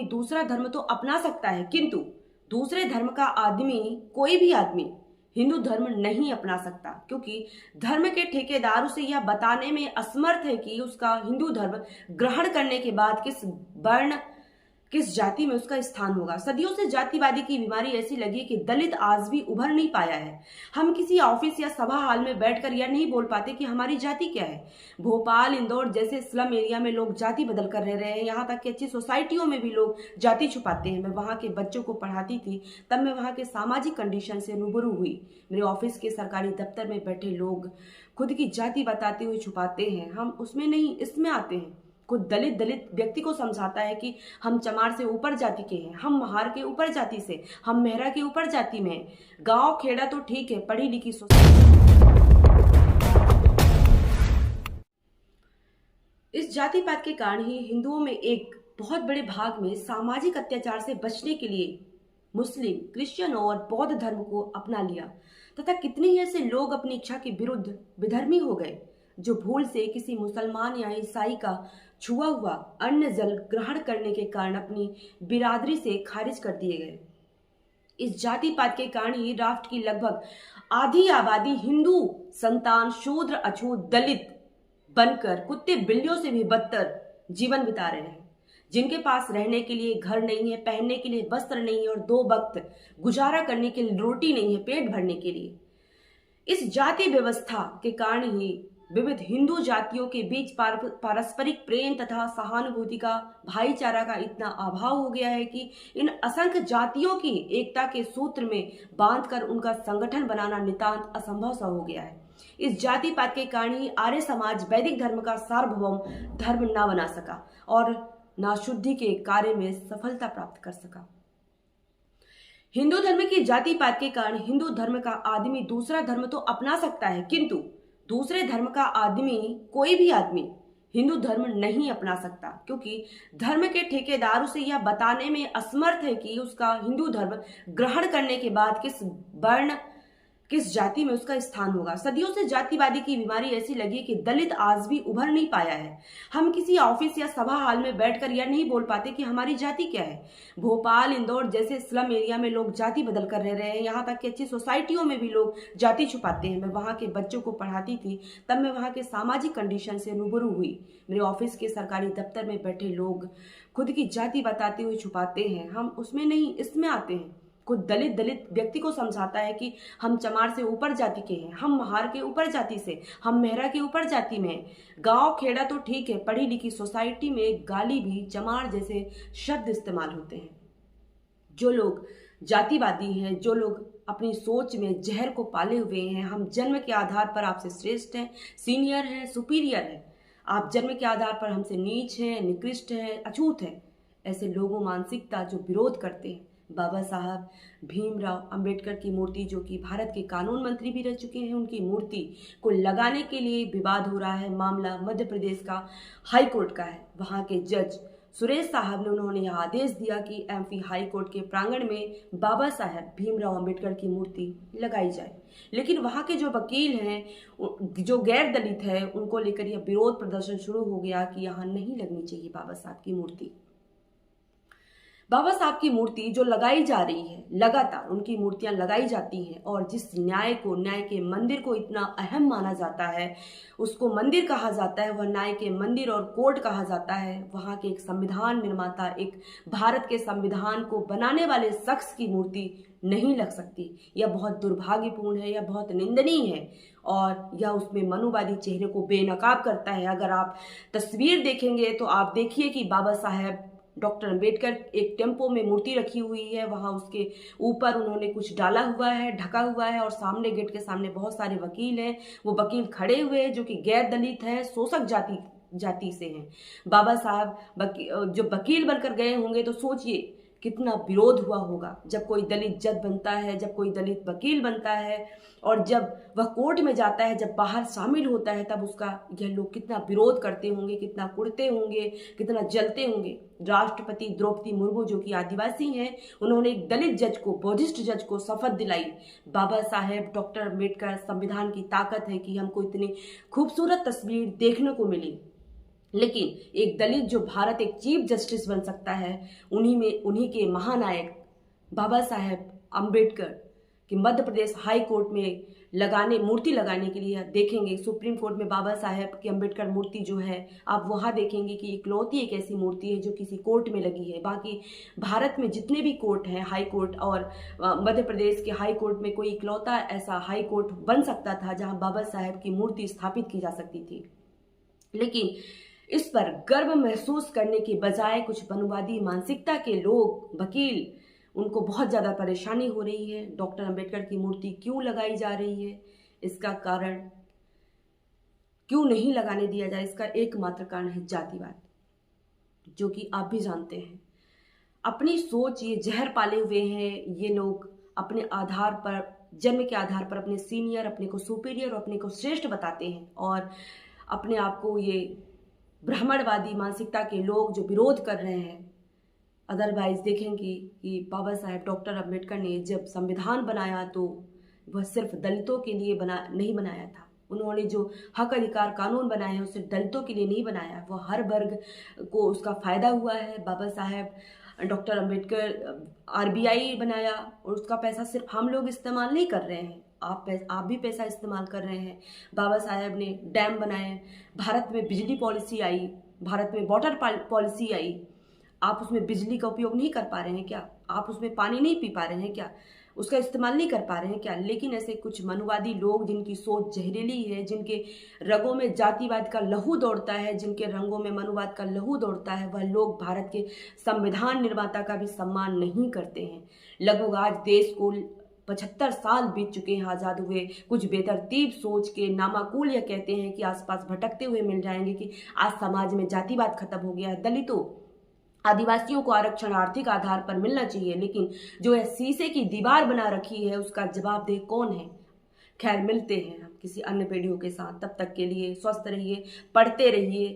दूसरा धर्म तो अपना सकता है, किंतु दूसरे धर्म का आदमी, कोई भी आदमी हिंदू धर्म नहीं अपना सकता, क्योंकि धर्म के ठेकेदार उसे यह बताने में असमर्थ है कि उसका हिंदू धर्म ग्रहण करने के बाद किस वर्ण, किस जाति में उसका स्थान होगा। सदियों से जातिवादी की बीमारी ऐसी लगी कि दलित आज भी उभर नहीं पाया है। हम किसी ऑफिस या सभा हाल में बैठकर यह नहीं बोल पाते कि हमारी जाति क्या है। भोपाल, इंदौर जैसे स्लम एरिया में लोग जाति बदल कर रह रहे हैं। यहाँ तक कि अच्छी सोसाइटियों में भी लोग जाति छुपाते हैं। मैं वहाँ के बच्चों को पढ़ाती थी, तब मैं वहाँ के सामाजिक कंडीशन से रूबरू हुई। मेरे ऑफिस के सरकारी दफ्तर में बैठे लोग खुद की जाति बताते हुए छुपाते हैं। हम उसमें नहीं, इसमें आते हैं। खुद दलित व्यक्ति को समझाता है कि हम चमार से ऊपर जाति के हैं, हम महार के ऊपर जाति से, हम मेहरा के ऊपर जाति में हैं। गांव खेड़ा तो ठीक है, पढ़ी लिखी इस जाति पात के कारण ही हिंदुओं में एक बहुत बड़े भाग में सामाजिक अत्याचार से बचने के लिए मुस्लिम, क्रिश्चियन और बौद्ध धर्म को अपना लिया, तथा कितने ही ऐसे लोग अपनी इच्छा के विरुद्ध विधर्मी हो गए, जो भूल से किसी मुसलमान या ईसाई का छुआ हुआ अन्न जल ग्रहण करने के कारण अपनी बिरादरी से खारिज कर दिए गए। इस जाति पात के कारण ही राष्ट्र की लगभग आधी आबादी हिंदू संतान शूद्र, अछूत, दलित बनकर कुत्ते बिल्लियों से भी बदतर जीवन बिता रहे हैं, जिनके पास रहने के लिए घर नहीं है, पहनने के लिए वस्त्र नहीं है और 2 वक्त गुजारा करने के लिए रोटी नहीं है, पेट भरने के लिए। इस जाति व्यवस्था के कारण ही विविध हिंदू जातियों के बीच पारस्परिक प्रेम तथा सहानुभूति का, भाईचारा का इतना अभाव हो गया है कि इन असंख्य जातियों की एकता के सूत्र में बांधकर उनका संगठन बनाना नितांत असंभव सा हो गया है। इस जाति पात के कारण ही आर्य समाज वैदिक धर्म का सार्वभौम धर्म न बना सका और न शुद्धि के कार्य में सफलता प्राप्त कर सका। हिंदू धर्म की जाति पात के कारण हिंदू धर्म का आदमी दूसरा धर्म तो अपना सकता है, किंतु दूसरे धर्म का आदमी, कोई भी आदमी हिंदू धर्म नहीं अपना सकता, क्योंकि धर्म के ठेकेदार उसे यह बताने में असमर्थ है कि उसका हिंदू धर्म ग्रहण करने के बाद किस वर्ण, किस जाति में उसका स्थान होगा। सदियों से जातिवादी की बीमारी ऐसी लगी कि दलित आज भी उभर नहीं पाया है। हम किसी ऑफिस या सभा हाल में बैठकर यह नहीं बोल पाते कि हमारी जाति क्या है। भोपाल, इंदौर जैसे स्लम एरिया में लोग जाति बदल कर रह रहे हैं। यहाँ तक कि अच्छी सोसाइटियों में भी लोग जाति छुपाते हैं। मैं वहाँ के बच्चों को पढ़ाती थी, तब मैं वहाँ के सामाजिक कंडीशन से रूबरू हुई। मेरे ऑफिस के सरकारी दफ्तर में बैठे लोग खुद की जाति बताते हुए छुपाते हैं। हम उसमें नहीं, इसमें आते हैं। खुद दलित व्यक्ति को समझाता है कि हम चमार से ऊपर जाति के हैं, हम महार के ऊपर जाति से, हम मेहरा के ऊपर जाति में हैं। गांव खेड़ा तो ठीक है, पढ़ी लिखी सोसाइटी में गाली भी चमार जैसे शब्द इस्तेमाल होते हैं। जो लोग जातिवादी हैं, जो लोग अपनी सोच में जहर को पाले हुए हैं, हम जन्म के आधार पर आपसे श्रेष्ठ हैं, सीनियर हैं, सुपीरियर हैं, आप जन्म के आधार पर हमसे नीच हैं, निकृष्ट हैं, अछूत हैं, ऐसे लोगों मानसिकता जो विरोध करते हैं। बाबा साहब भीमराव अंबेडकर की मूर्ति, जो कि भारत के कानून मंत्री भी रह चुके हैं, उनकी मूर्ति को लगाने के लिए विवाद हो रहा है। मामला मध्य प्रदेश का हाई कोर्ट का है। वहाँ के जज सुरेश साहब ने, उन्होंने यह आदेश दिया कि एमपी हाई कोर्ट के प्रांगण में बाबा साहब भीमराव अंबेडकर की मूर्ति लगाई जाए। लेकिन वहाँ के जो वकील हैं, जो गैर दलित है, उनको लेकर यह विरोध प्रदर्शन शुरू हो गया कि यहाँ नहीं लगनी चाहिए बाबा साहब की मूर्ति। बाबा साहब की मूर्ति जो लगाई जा रही है, लगातार उनकी मूर्तियां लगाई जाती हैं, और जिस न्याय के मंदिर को इतना अहम माना जाता है, उसको मंदिर कहा जाता है, वह न्याय के मंदिर और कोर्ट कहा जाता है। वहाँ के एक संविधान निर्माता, एक भारत के संविधान को बनाने वाले शख्स की मूर्ति नहीं लग सकती। यह बहुत दुर्भाग्यपूर्ण है, यह बहुत निंदनीय है, और यह उसमें मनुवादी चेहरे को बेनकाब करता है। अगर आप तस्वीर देखेंगे तो आप देखिए कि बाबा साहब डॉक्टर अंबेडकर एक टेम्पो में मूर्ति रखी हुई है, वहाँ उसके ऊपर उन्होंने कुछ डाला हुआ है, ढका हुआ है, और सामने गेट के सामने बहुत सारे वकील हैं। वो वकील खड़े हुए हैं जो कि गैर दलित है, शोषक जाति से हैं। बाबा साहब जो वकील बनकर गए होंगे, तो सोचिए कितना विरोध हुआ होगा जब कोई दलित जज बनता है, जब कोई दलित वकील बनता है, और जब वह कोर्ट में जाता है, जब बाहर शामिल होता है, तब उसका यह लोग कितना विरोध करते होंगे, कितना कुड़ते होंगे, कितना जलते होंगे। राष्ट्रपति द्रौपदी मुर्मू, जो कि आदिवासी हैं, उन्होंने एक दलित जज को, बौद्धिस्ट जज को शपथ दिलाई। बाबा साहेब डॉक्टर अम्बेडकर, संविधान की ताकत है कि हमको इतनी खूबसूरत तस्वीर देखने को मिली। लेकिन एक दलित जो भारत एक चीफ जस्टिस बन सकता है, उन्हीं के महानायक बाबा साहेब अम्बेडकर कि मध्य प्रदेश हाई कोर्ट में मूर्ति लगाने के लिए देखेंगे। सुप्रीम कोर्ट में बाबा साहेब की अम्बेडकर मूर्ति जो है, आप वहाँ देखेंगे कि इकलौती एक ऐसी मूर्ति है जो किसी कोर्ट में लगी है। बाकी भारत में जितने भी कोर्ट हैं, हाई कोर्ट और मध्य प्रदेश के हाई कोर्ट में कोई इकलौता ऐसा हाई कोर्ट बन सकता था जहाँ बाबा साहेब की मूर्ति स्थापित की जा सकती थी। लेकिन इस पर गर्व महसूस करने के बजाय कुछ मनुवादी मानसिकता के लोग, वकील, उनको बहुत ज़्यादा परेशानी हो रही है। डॉक्टर अंबेडकर की मूर्ति क्यों लगाई जा रही है, इसका कारण क्यों नहीं लगाने दिया जाए, इसका एकमात्र कारण है जातिवाद, जो कि आप भी जानते हैं। अपनी सोच ये जहर पाले हुए हैं ये लोग, अपने आधार पर, जन्म के आधार पर अपने सीनियर, अपने को सुपीरियर और अपने को श्रेष्ठ बताते हैं, और अपने आप को ये ब्राह्मणवादी मानसिकता के लोग जो विरोध कर रहे हैं। अदरवाइज देखेंगे कि बाबा साहेब डॉक्टर अंबेडकर ने जब संविधान बनाया तो वह सिर्फ दलितों के लिए नहीं बनाया था। उन्होंने जो हक अधिकार कानून बनाए हैं उसे दलितों के लिए नहीं बनाया, वह हर वर्ग को उसका फायदा हुआ है। बाबा साहेब डॉक्टर अंबेडकर आरबीआई बनाया और उसका पैसा सिर्फ हम लोग इस्तेमाल नहीं कर रहे हैं, आप भी पैसा इस्तेमाल कर रहे हैं। बाबा साहेब ने डैम बनाए, भारत में बिजली पॉलिसी आई, भारत में वाटर पॉलिसी आई। आप उसमें बिजली का उपयोग नहीं कर पा रहे हैं क्या? आप उसमें पानी नहीं पी पा रहे हैं क्या? उसका इस्तेमाल नहीं कर पा रहे हैं क्या? लेकिन ऐसे कुछ मनुवादी लोग जिनकी सोच जहरीली है, जिनके रगों में जातिवाद का लहू दौड़ता है, जिनके रंगों में मनुवाद का लहू दौड़ता है, वह लोग भारत के संविधान निर्माता का भी सम्मान नहीं करते हैं। लगभग आज देश को 75 साल बीत चुके हैं आज़ाद हुए। कुछ बेतरतीब सोच के नामाकुल यह कहते हैं कि आसपास भटकते हुए मिल जाएंगे कि आज समाज में जातिवाद खत्म हो गया है, दलितों आदिवासियों को आरक्षण आर्थिक आधार पर मिलना चाहिए, लेकिन जो है शीशे की दीवार बना रखी है उसका जवाबदेह कौन है? खैर, मिलते हैं हम किसी अन्य वीडियो के साथ। तब तक के लिए स्वस्थ रहिए, पढ़ते रहिए,